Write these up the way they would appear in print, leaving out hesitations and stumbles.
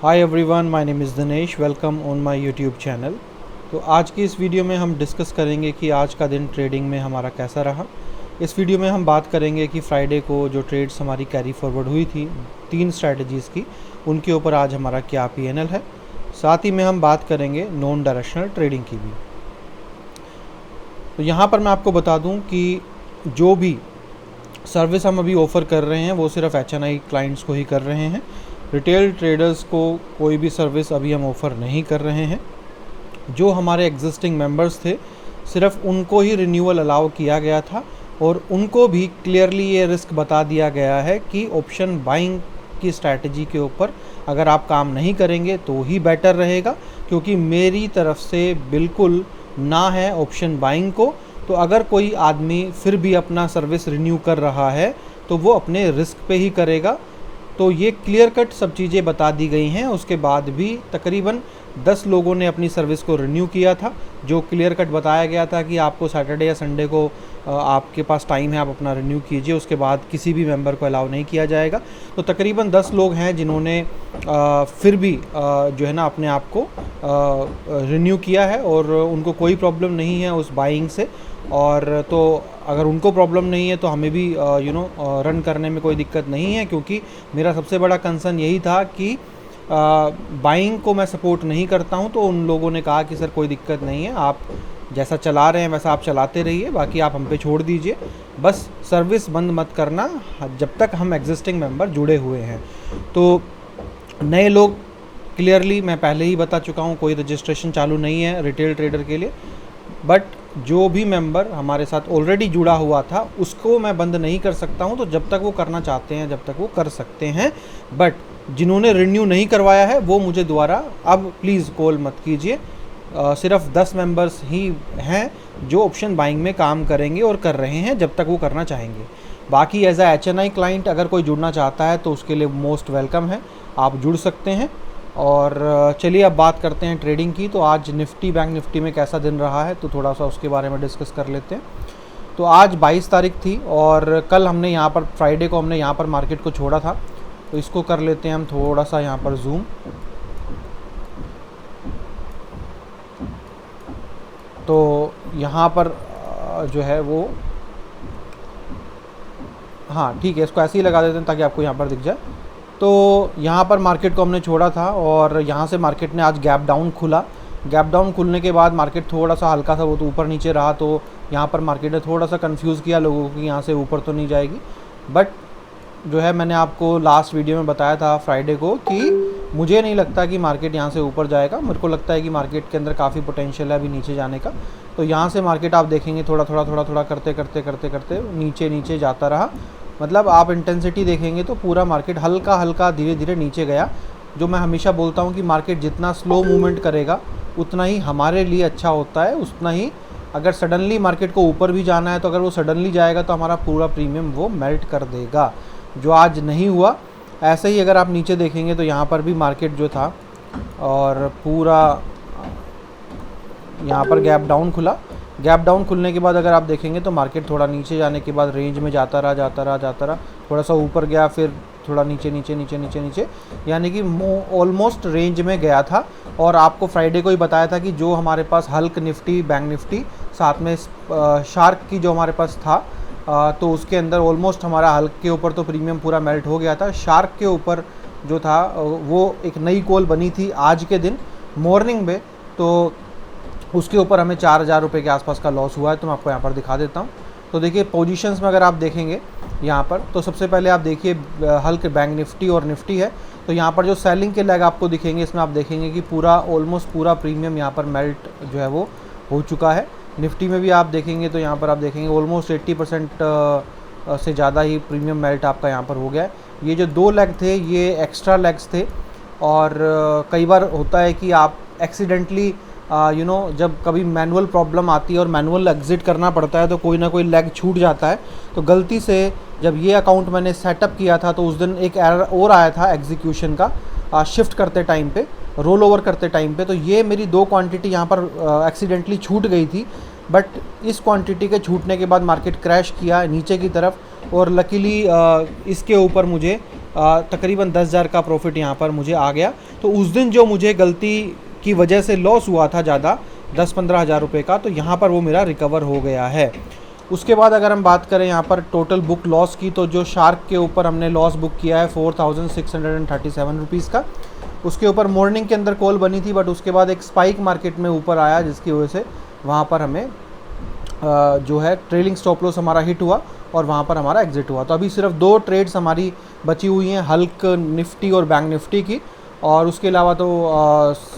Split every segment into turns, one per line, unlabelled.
Hi everyone, my name is Dinesh. Welcome on my YouTube channel. तो आज की इस वीडियो में हम डिस्कस करेंगे कि आज का दिन ट्रेडिंग में हमारा कैसा रहा। इस वीडियो में हम बात करेंगे कि फ्राइडे को जो ट्रेड्स हमारी कैरी फॉरवर्ड हुई थी 3 स्ट्रैटेजीज़ की, उनके ऊपर आज हमारा क्या पीएनएल है। साथ ही में हम बात करेंगे नॉन डायरेक्शनल ट्रेडिंग की भी। तो यहाँ पर मैं आपको बता दूँ कि जो भी सर्विस हम अभी ऑफ़र कर रहे हैं वो सिर्फ HNI क्लाइंट्स को ही कर रहे हैं। रिटेल ट्रेडर्स को कोई भी सर्विस अभी हम ऑफ़र नहीं कर रहे हैं। जो हमारे एग्जिस्टिंग मेंबर्स थे सिर्फ उनको ही रिन्यूअल अलाउ किया गया था और उनको भी क्लियरली ये रिस्क बता दिया गया है कि ऑप्शन बाइंग की स्ट्रैटेजी के ऊपर अगर आप काम नहीं करेंगे तो ही बेटर रहेगा, क्योंकि मेरी तरफ से बिल्कुल ना है ऑप्शन बाइंग को। तो अगर कोई आदमी फिर भी अपना सर्विस रिन्यू कर रहा है तो वो अपने रिस्क पे ही करेगा। तो ये क्लियर कट सब चीज़ें बता दी गई हैं। उसके बाद भी तकरीबन 10 लोगों ने अपनी सर्विस को रिन्यू किया था, जो क्लियर कट बताया गया था कि आपको सैटरडे या संडे को आपके पास टाइम है, आप अपना रिन्यू कीजिए, उसके बाद किसी भी मेंबर को अलाउ नहीं किया जाएगा। तो तकरीबन 10 लोग हैं जिन्होंने फिर भी जो है ना अपने आप को रिन्यू किया है और उनको कोई प्रॉब्लम नहीं है उस बाइंग से। और तो अगर उनको प्रॉब्लम नहीं है तो हमें भी रन करने में कोई दिक्कत नहीं है, क्योंकि मेरा सबसे बड़ा कंसर्न यही था कि बाइंग को मैं सपोर्ट नहीं करता हूं। तो उन लोगों ने कहा कि सर कोई दिक्कत नहीं है, आप जैसा चला रहे हैं वैसा आप चलाते रहिए, बाकी आप हम पे छोड़ दीजिए, बस सर्विस बंद मत करना जब तक हम एग्जिस्टिंग मेंबर जुड़े हुए हैं। तो नए लोग क्लियरली मैं पहले ही बता चुका हूं, कोई रजिस्ट्रेशन चालू नहीं है रिटेल ट्रेडर के लिए। बट जो भी मेंबर हमारे साथ ऑलरेडी जुड़ा हुआ था उसको मैं बंद नहीं कर सकता हूं। तो जब तक वो करना चाहते हैं जब तक वो कर सकते हैं। बट जिन्होंने रिन्यू नहीं करवाया है वो मुझे दोबारा अब प्लीज़ कॉल मत कीजिए। सिर्फ 10 मेंबर्स ही हैं जो ऑप्शन बाइंग में काम करेंगे और कर रहे हैं जब तक वो करना चाहेंगे। बाकी एज अ HNI क्लाइंट अगर कोई जुड़ना चाहता है तो उसके लिए मोस्ट वेलकम है, आप जुड़ सकते हैं। और चलिए अब बात करते हैं ट्रेडिंग की। तो आज निफ्टी बैंक निफ्टी में कैसा दिन रहा है तो थोड़ा सा उसके बारे में डिस्कस कर लेते हैं। तो आज 22 तारीख थी और कल हमने यहाँ पर फ्राइडे को हमने यहाँ पर मार्केट को छोड़ा था। तो इसको कर लेते हैं हम थोड़ा सा यहाँ पर जूम। तो यहाँ पर जो है वो हाँ ठीक है, इसको ऐसे ही लगा देते हैं ताकि आपको यहाँ पर दिख जाए। तो यहाँ पर मार्केट को हमने छोड़ा था और यहाँ से मार्केट ने आज गैप डाउन खुला। गैप डाउन खुलने के बाद मार्केट थोड़ा सा हल्का सा वो तो ऊपर नीचे रहा। तो यहाँ पर मार्केट ने थोड़ा सा कंफ्यूज किया लोगों को कि यहाँ से ऊपर तो नहीं जाएगी। बट जो है मैंने आपको लास्ट वीडियो में बताया था फ्राइडे को कि मुझे नहीं लगता कि मार्केट यहाँ से ऊपर जाएगा। मेरे को लगता है कि मार्केट के अंदर काफ़ी पोटेंशियल है अभी नीचे जाने का। तो यहाँ से मार्केट आप देखेंगे थोड़ा थोड़ा करते करते नीचे जाता रहा। मतलब आप इंटेंसिटी देखेंगे तो पूरा मार्केट हल्का हल्का धीरे धीरे नीचे गया। जो मैं हमेशा बोलता हूँ कि मार्केट जितना स्लो मूवमेंट करेगा उतना ही हमारे लिए अच्छा होता है, उतना ही अगर सडनली मार्केट को ऊपर भी जाना है तो अगर वो सडनली जाएगा तो हमारा पूरा प्रीमियम वो मेल्ट कर देगा, जो आज नहीं हुआ। ऐसे ही अगर आप नीचे देखेंगे तो यहाँ पर भी मार्केट जो था और पूरा यहाँ पर गैप डाउन खुला। गैप डाउन खुलने के बाद अगर आप देखेंगे तो मार्केट थोड़ा नीचे जाने के बाद रेंज में जाता रहा, थोड़ा सा ऊपर गया, फिर थोड़ा नीचे, यानी कि ऑलमोस्ट रेंज में गया था। और आपको फ्राइडे को ही बताया था कि जो हमारे पास हल्क निफ्टी, बैंक निफ्टी, साथ में शार्क की जो हमारे पास था, तो उसके अंदर ऑलमोस्ट हमारा हल्क के ऊपर तो प्रीमियम पूरा मेल्ट हो गया था। शार्क के ऊपर जो था वो एक नई कॉल बनी थी आज के दिन मॉर्निंग में, तो उसके ऊपर हमें 4,000 रुपये के आसपास का लॉस हुआ है। तो मैं आपको यहाँ पर दिखा देता हूँ। तो देखिए पोजीशंस में अगर आप देखेंगे यहाँ पर, तो सबसे पहले आप देखिए हल्क बैंक निफ्टी और निफ्टी है। तो यहाँ पर जो सेलिंग के लेग आपको दिखेंगे, इसमें आप देखेंगे कि पूरा ऑलमोस्ट पूरा प्रीमियम यहाँ पर मेल्ट जो है वो हो चुका है। निफ्टी में भी आप देखेंगे तो यहाँ पर आप देखेंगे ऑलमोस्ट 80% से ज़्यादा ही प्रीमियम मेल्ट आपका यहाँ पर हो गया है। ये जो 2 लेग थे ये एक्स्ट्रा लेग्स थे। और कई बार होता है कि आप एक्सीडेंटली जब कभी मैनुअल प्रॉब्लम आती है और मैनुअल एग्ज़िट करना पड़ता है तो कोई ना कोई लेग छूट जाता है। तो गलती से जब ये अकाउंट मैंने सेटअप किया था तो उस दिन एक एरर और आया था एग्जीक्यूशन का, शिफ्ट करते टाइम पे, रोल ओवर करते टाइम पे। तो ये मेरी 2 क्वांटिटी यहाँ पर एक्सीडेंटली छूट गई थी। बट इस क्वांटिटी के छूटने के बाद मार्केट क्रैश किया नीचे की तरफ और लकीली इसके ऊपर मुझे तकरीबन 10,000 का प्रॉफिट यहाँ पर मुझे आ गया। तो उस दिन जो मुझे गलती की वजह से लॉस हुआ था ज़्यादा 10-15 हज़ार रुपये का, तो यहाँ पर वो मेरा रिकवर हो गया है। उसके बाद अगर हम बात करें यहाँ पर टोटल बुक लॉस की, तो जो शार्क के ऊपर हमने लॉस बुक किया है 4,637 रुपीज़ का, उसके ऊपर मॉर्निंग के अंदर कॉल बनी थी, बट उसके बाद एक स्पाइक मार्केट में ऊपर आया, जिसकी वजह से वहाँ पर हमें जो है ट्रेलिंग स्टॉप लॉस हमारा हिट हुआ और वहाँ पर हमारा एग्जिट हुआ। तो अभी सिर्फ 2 ट्रेड्स हमारी बची हुई हैं, हल्क निफ्टी और बैंक निफ्टी की, और उसके अलावा तो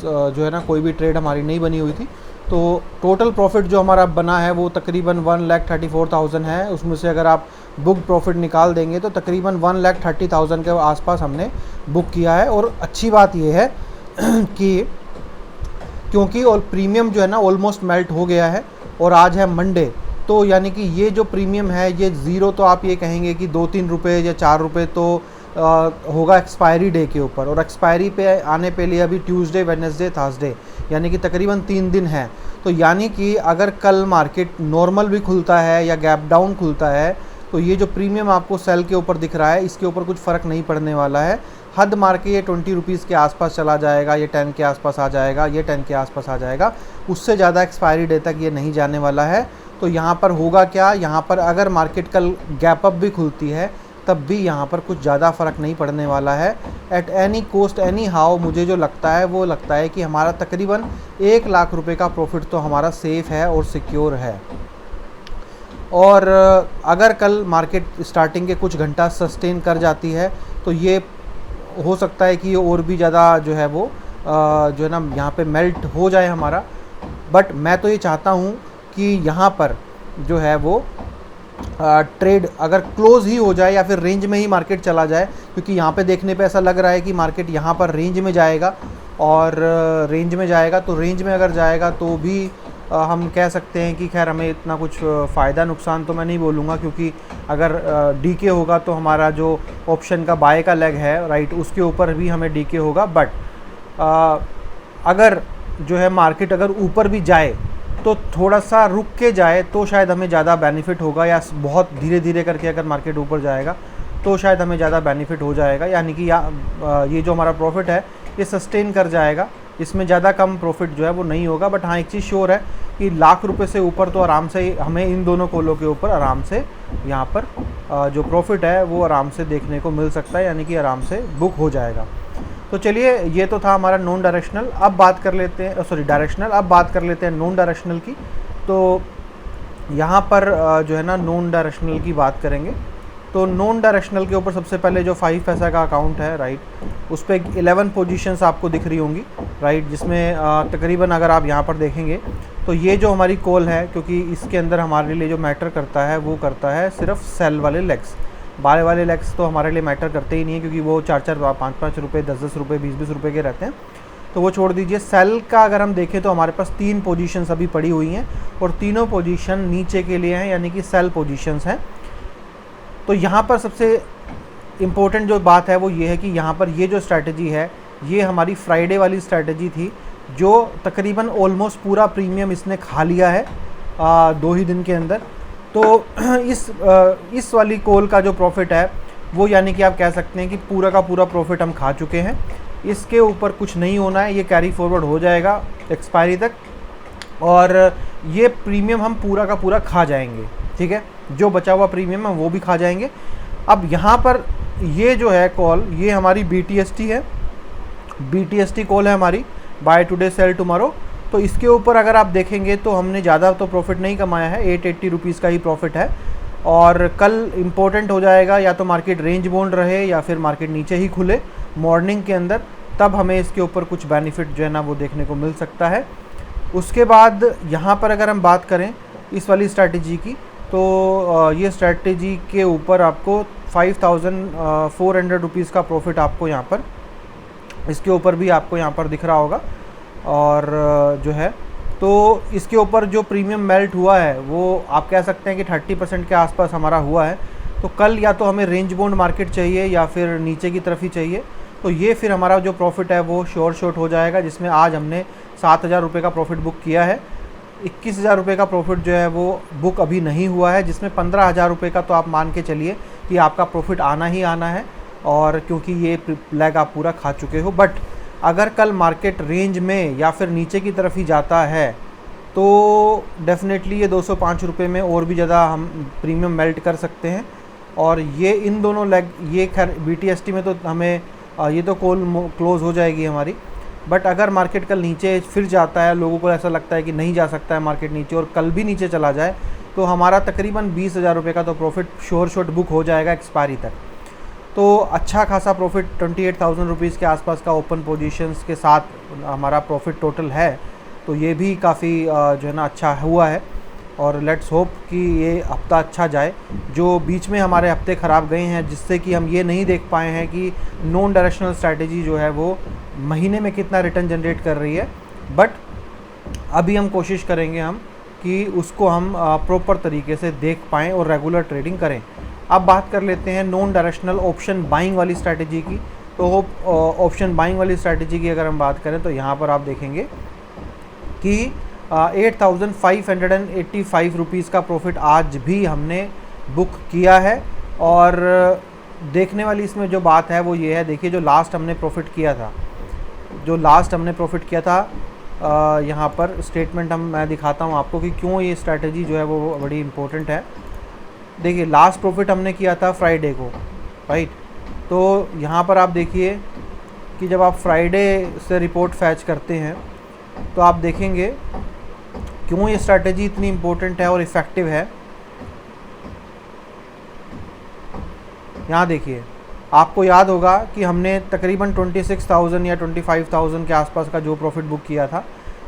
जो है ना कोई भी ट्रेड हमारी नहीं बनी हुई थी। तो टोटल प्रॉफिट जो हमारा बना है वो तकरीबन 1,34,000 है। उसमें से अगर आप बुक प्रॉफिट निकाल देंगे तो तकरीबन 1,30,000 के आसपास हमने बुक किया है। और अच्छी बात ये है कि क्योंकि और प्रीमियम जो है ना ऑलमोस्ट मेल्ट हो गया है और आज है मंडे, तो यानी कि ये जो प्रीमियम है ये ज़ीरो, तो आप ये कहेंगे कि 2-3 रुपये या 4 रुपये तो होगा एक्सपायरी डे के ऊपर, और एक्सपायरी पे आने पे लिए अभी ट्यूसडे, वेडनेसडे, थर्सडे, यानी कि तकरीबन 3 दिन है। तो यानी कि अगर कल मार्केट नॉर्मल भी खुलता है या गैप डाउन खुलता है, तो ये जो प्रीमियम आपको सेल के ऊपर दिख रहा है इसके ऊपर कुछ फ़र्क नहीं पड़ने वाला है। हद मार के ये 20 रुपीज़ के आसपास चला जाएगा, ये 10 के आसपास आ जाएगा, ये 10 के आसपास आ जाएगा, उससे ज़्यादा एक्सपायरी डे तक ये नहीं जाने वाला है। तो यहाँ पर होगा क्या, यहाँ पर अगर मार्केट कल गैप अप भी खुलती है तब भी यहाँ पर कुछ ज़्यादा फ़र्क नहीं पड़ने वाला है। At any cost anyhow मुझे जो लगता है वो लगता है कि हमारा तकरीबन 1 लाख रुपए का प्रॉफिट तो हमारा सेफ़ है और सिक्योर है। और अगर कल मार्केट स्टार्टिंग के कुछ घंटा सस्टेन कर जाती है तो ये हो सकता है कि ये और भी ज़्यादा जो है वो जो है ना यहाँ पे मेल्ट हो जाए हमारा। बट मैं तो ये चाहता हूँ कि यहाँ पर जो है वो ट्रेड अगर क्लोज़ ही हो जाए या फिर रेंज में ही मार्केट चला जाए, क्योंकि यहाँ पे देखने पे ऐसा लग रहा है कि मार्केट यहाँ पर रेंज में जाएगा, और रेंज में जाएगा तो रेंज में अगर जाएगा तो भी हम कह सकते हैं कि खैर हमें इतना कुछ फ़ायदा नुकसान तो मैं नहीं बोलूँगा, क्योंकि अगर डीके होगा तो हमारा जो ऑप्शन का बाय का लेग है राइट उसके ऊपर भी हमें डीके होगा। बट अगर जो है मार्केट अगर ऊपर भी जाए तो थोड़ा सा रुक के जाए तो शायद हमें ज़्यादा बेनिफिट होगा, या बहुत धीरे धीरे करके अगर मार्केट ऊपर जाएगा तो शायद हमें ज़्यादा बेनिफिट हो जाएगा। यानी कि ये जो हमारा प्रॉफिट है ये सस्टेन कर जाएगा, इसमें ज़्यादा कम प्रॉफिट जो है वो नहीं होगा। बट हाँ एक चीज़ श्योर है कि लाख रुपए से ऊपर तो आराम से हमें इन दोनों कॉलों के ऊपर आराम से यहाँ पर जो प्रॉफिट है वो आराम से देखने को मिल सकता है, यानी कि आराम से बुक हो जाएगा। तो चलिए ये तो था हमारा नॉन डायरेक्शनल। अब बात कर लेते हैं डायरेक्शनल। अब बात कर लेते हैं नॉन डायरेक्शनल की। तो यहाँ पर जो है ना नॉन डायरेक्शनल की बात करेंगे। तो नॉन डायरेक्शनल के ऊपर सबसे पहले जो 5 पैसा का अकाउंट है राइट, उस पर 11 पोजीशंस आपको दिख रही होंगी राइट, जिसमें तकरीबन अगर आप यहाँ पर देखेंगे तो ये जो हमारी कॉल है, क्योंकि इसके अंदर हमारे लिए जो मैटर करता है वो करता है सिर्फ सेल वाले लेग्स, बाय वाले लेग्स तो हमारे लिए मैटर करते ही नहीं है, क्योंकि वो 4-4, 5-5 रुपये, 10-10 रुपये, 20-20 रुपये के रहते हैं, तो वो छोड़ दीजिए। सेल का अगर हम देखें तो हमारे पास 3 पोजीशंस अभी पड़ी हुई हैं और तीनों पोजीशन नीचे के लिए हैं, यानी कि सेल पोजीशंस हैं। तो यहाँ पर सबसे इम्पोर्टेंट जो बात है वो ये है कि यहाँ पर ये जो स्ट्रैटेजी है ये हमारी फ्राइडे वाली स्ट्रैटेजी थी, जो तकरीबन ऑलमोस्ट पूरा प्रीमियम इसने खा लिया है 2 ही दिन के अंदर। तो इस वाली कॉल का जो प्रॉफिट है वो यानी कि आप कह सकते हैं कि पूरा का पूरा प्रॉफिट हम खा चुके हैं। इसके ऊपर कुछ नहीं होना है, ये कैरी फॉरवर्ड हो जाएगा एक्सपायरी तक और ये प्रीमियम हम पूरा का पूरा खा जाएंगे। ठीक है, जो बचा हुआ प्रीमियम है वो भी खा जाएंगे। अब यहाँ पर ये जो है कॉल ये हमारी BTST है, BTST कॉल है हमारी, बाय टुडे सेल टुमारो। तो इसके ऊपर अगर आप देखेंगे तो हमने ज़्यादा तो प्रॉफिट नहीं कमाया है, 880 रुपीज़ का ही प्रॉफिट है। और कल इम्पोर्टेंट हो जाएगा या तो मार्केट रेंज बाउंड रहे या फिर मार्केट नीचे ही खुले मॉर्निंग के अंदर, तब हमें इसके ऊपर कुछ बेनिफिट जो है ना वो देखने को मिल सकता है। उसके बाद यहाँ पर अगर हम बात करें इस वाली स्ट्रैटेजी की, तो ये स्ट्रैटेजी के ऊपर आपको 5400 रुपीज़ का प्रॉफिट आपको यहाँ पर इसके ऊपर भी आपको यहाँ पर दिख रहा होगा। और जो है तो इसके ऊपर जो प्रीमियम मेल्ट हुआ है वो आप कह सकते हैं कि 30% के आसपास हमारा हुआ है। तो कल या तो हमें रेंज बाउंड मार्केट चाहिए या फिर नीचे की तरफ ही चाहिए, तो ये फिर हमारा जो प्रॉफिट है वो श्योर शॉर्ट हो जाएगा, जिसमें आज हमने 7,000 रुपये का प्रॉफिट बुक किया है। 21,000 रुपये का प्रॉफिट जो है वो बुक अभी नहीं हुआ है, जिसमें 15,000 रुपये का तो आप मान के चलिए कि आपका प्रॉफिट आना ही आना है। और क्योंकि ये लेग आप पूरा खा चुके हो। बट अगर कल मार्केट रेंज में या फिर नीचे की तरफ ही जाता है तो डेफिनेटली ये 205 रुपये में और भी ज़्यादा हम प्रीमियम मेल्ट कर सकते हैं। और ये इन दोनों लेग, ये खैर BTST में तो हमें ये तो कॉल क्लोज़ हो जाएगी हमारी। बट अगर मार्केट कल नीचे फिर जाता है, लोगों को ऐसा लगता है कि नहीं जा सकता है मार्केट नीचे, और कल भी नीचे चला जाए, तो हमारा तकरीबन 20,000 रुपये का तो प्रॉफिट श्योर शॉट बुक हो जाएगा एक्सपायरी तक। तो अच्छा खासा प्रॉफिट 28,000 रुपीज़ के आसपास का ओपन पोजीशंस के साथ हमारा प्रॉफिट टोटल है। तो ये भी काफ़ी जो है ना अच्छा हुआ है। और लेट्स होप कि ये हफ्ता अच्छा जाए। जो बीच में हमारे हफ्ते ख़राब गए हैं जिससे कि हम ये नहीं देख पाए हैं कि नॉन डायरेक्शनल स्ट्रैटेजी जो है वो महीने में कितना रिटर्न जनरेट कर रही है, बट अभी हम कोशिश करेंगे हम कि उसको हम प्रॉपर तरीके से देख पाएँ और रेगुलर ट्रेडिंग करें। अब बात कर लेते हैं नॉन डायरेक्शनल ऑप्शन बाइंग वाली स्ट्रैटेजी की। तो ऑप्शन बाइंग वाली स्ट्रैटेजी की अगर हम बात करें तो यहाँ पर आप देखेंगे कि 8,585 रुपीज़ का प्रॉफिट आज भी हमने बुक किया है। और देखने वाली इसमें जो बात है वो ये है, देखिए जो लास्ट हमने प्रॉफिट किया था, यहाँ पर स्टेटमेंट मैं दिखाता हूँ आपको कि क्यों ये स्ट्रैटेजी जो है वो बड़ी इंपॉर्टेंट है। देखिए लास्ट प्रॉफिट हमने किया था फ्राइडे को, राइट। तो यहाँ पर आप देखिए कि जब आप फ्राइडे से रिपोर्ट फैच करते हैं तो आप देखेंगे क्यों ये स्ट्रैटेजी इतनी इम्पोर्टेंट है और इफ़ेक्टिव है। यहाँ देखिए, आपको याद होगा कि हमने तकरीबन 26,000 या 25,000 के आसपास का जो प्रॉफिट बुक किया था।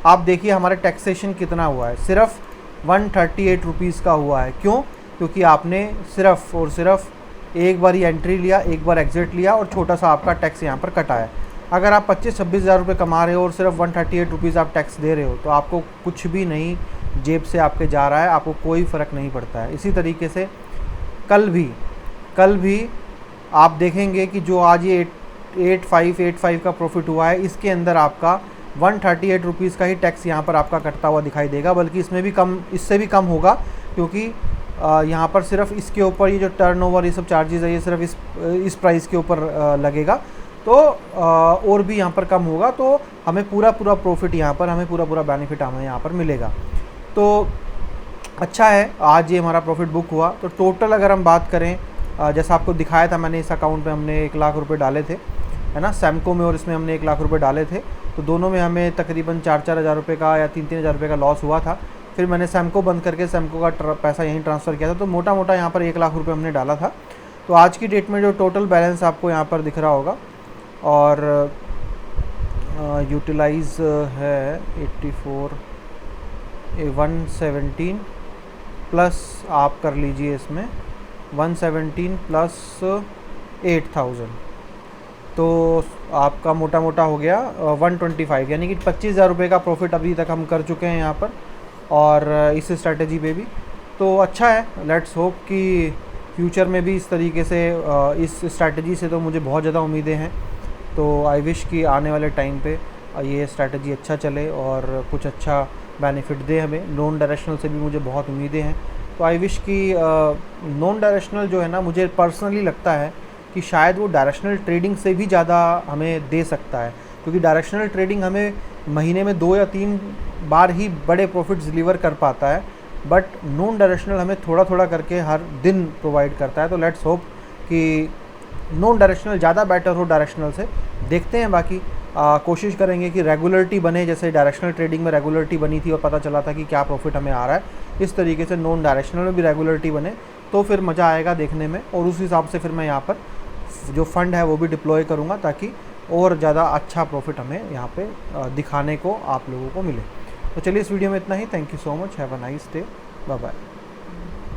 आप देखिए हमारा टैक्सेशन कितना हुआ है, सिर्फ 138 रुपीज़ का हुआ है। क्यों? क्योंकि आपने सिर्फ और सिर्फ एक बार ही एंट्री लिया, एक बार एग्ज़िट लिया और छोटा सा आपका टैक्स यहाँ पर कटा है। अगर आप 25-26 हज़ार रुपये कमा रहे हो और सिर्फ 138 रुपीज़ आप टैक्स दे रहे हो तो आपको कुछ भी नहीं जेब से आपके जा रहा है, आपको कोई फ़र्क नहीं पड़ता है। इसी तरीके से कल भी आप देखेंगे कि जो आज ये 8585 का प्रॉफिट हुआ है, इसके अंदर आपका 138 रुपीज़ का ही टैक्स यहाँ पर आपका कटता हुआ दिखाई देगा, बल्कि इससे भी कम होगा, क्योंकि यहाँ पर सिर्फ इसके ऊपर ये जो टर्नओवर ये सब चार्जेस है ये सिर्फ इस प्राइस के ऊपर लगेगा। तो और भी यहाँ पर कम होगा, तो हमें पूरा प्रॉफिट यहाँ पर, हमें पूरा बेनिफिट हमें यहाँ पर मिलेगा। तो अच्छा है, आज ये हमारा प्रॉफिट बुक हुआ। तो टोटल अगर हम बात करें, जैसा आपको दिखाया था मैंने, इस अकाउंट पे हमने 1 लाख रुपए डाले थे, है ना, सैमको में, और इसमें हमने 1 लाख रुपए डाले थे। तो दोनों में हमें तकरीबन 4-4 हज़ार रुपये का या 3-3 हज़ार रुपये का लॉस हुआ था। फिर मैंने सैमको बंद करके सैमको का पैसा यहीं ट्रांसफ़र किया था। तो मोटा मोटा यहाँ पर 1 लाख रुपये हमने डाला था। तो आज की डेट में जो टोटल बैलेंस आपको यहाँ पर दिख रहा होगा, और यूटिलाइज़ है 117 प्लस आप कर लीजिए इसमें 117 प्लस 8,000, तो आपका मोटा मोटा हो गया 125, यानी कि 25,000 रुपये का प्रॉफिट अभी तक हम कर चुके हैं यहाँ पर, और इस स्ट्रैटेजी पे भी। तो अच्छा है, लेट्स होप कि फ्यूचर में भी इस तरीके से इस स्ट्रैटेजी से तो मुझे बहुत ज़्यादा उम्मीदें हैं। तो आई विश कि आने वाले टाइम पे ये स्ट्रैटेजी अच्छा चले और कुछ अच्छा बेनिफिट दे हमें। नॉन डायरेक्शनल से भी मुझे बहुत उम्मीदें हैं। तो आई विश कि नॉन डायरेक्शनल जो है ना, मुझे पर्सनली लगता है कि शायद वो डायरेक्शनल ट्रेडिंग से भी ज़्यादा हमें दे सकता है, क्योंकि डायरेक्शनल ट्रेडिंग हमें महीने में 2 या 3 बार ही बड़े प्रॉफिट्स डिलीवर कर पाता है, बट नॉन डायरेक्शनल हमें थोड़ा थोड़ा करके हर दिन प्रोवाइड करता है। तो लेट्स होप कि नॉन डायरेक्शनल ज़्यादा बेटर हो डायरेक्शनल से। देखते हैं, बाकी कोशिश करेंगे कि रेगुलरिटी बने, जैसे डायरेक्शनल ट्रेडिंग में रेगुलरिटी बनी थी और पता चला था कि क्या प्रॉफिट हमें आ रहा है, इस तरीके से नॉन डायरेक्शनल में भी रेगुलरिटी बने, तो फिर मज़ा आएगा देखने में। और उस हिसाब से फिर मैं यहाँ पर जो फंड है वो भी डिप्लॉय करूँगा, ताकि और ज़्यादा अच्छा प्रॉफिट हमें यहाँ पे दिखाने को आप लोगों को मिले। तो चलिए, इस वीडियो में इतना ही। Thank you so much, have a nice day, bye bye.